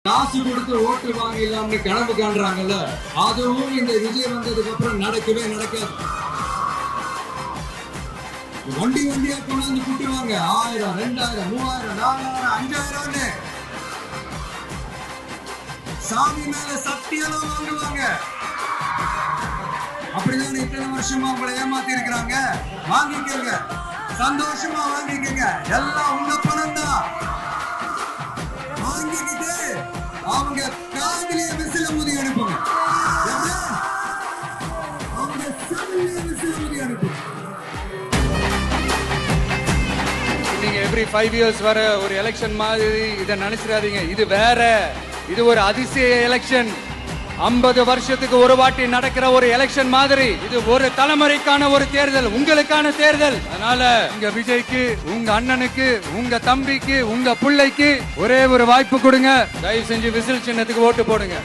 காசு கொடுத்து ஓட்டு வாங்கிடலாம்னு கனவு காண்றாங்கல்ல, அதுவும் இந்த விஜய் வந்ததுக்கு அப்புறம் நடக்கவே நடக்காது. வண்டி வண்டியா கொண்டாந்து கூட்டுவாங்க. 1000, 2000, 3000, 4000, 5000 சாமி மேல சக்தியெல்லாம் வாங்குவாங்க. அப்படிதான் இத்தனை வருஷமா உங்களை ஏமாத்தி இருக்கிறாங்க. வாங்கிக்கங்க, சந்தோஷமா வாங்கிக்கங்க. எல்லாம் உங்க பணம் தான். வாங்கிக்கிட்டு அவங்க காதிலே விசில ஊதி அனுப்புங்க. அவங்க செவிலே விசில ஊதி அனுப்புங்க. நீங்க எவ்ரி 5 இயர்ஸ் வர ஒரு எலெக்ஷன் மாதிரி இதை நினைச்சிடாதீங்க. இது வேற. இது ஒரு அதிசய எலெக்ஷன். 50 வருஷத்துக்கு ஒரு வாட்டி நடக்கிற ஒரு எலெக்ஷன் மாதிரி. இது ஒரு தலைமுறைக்கான ஒரு தேர்தல், உங்களுக்கான தேர்தல். அதனால உங்க விஜய்க்கு, உங்க அண்ணனுக்கு, உங்க தம்பிக்கு, உங்க பிள்ளைக்கு ஒரே ஒரு வாய்ப்பு கொடுங்க. தயவு செஞ்சு விசில் சின்னத்துக்கு ஓட்டு போடுங்க.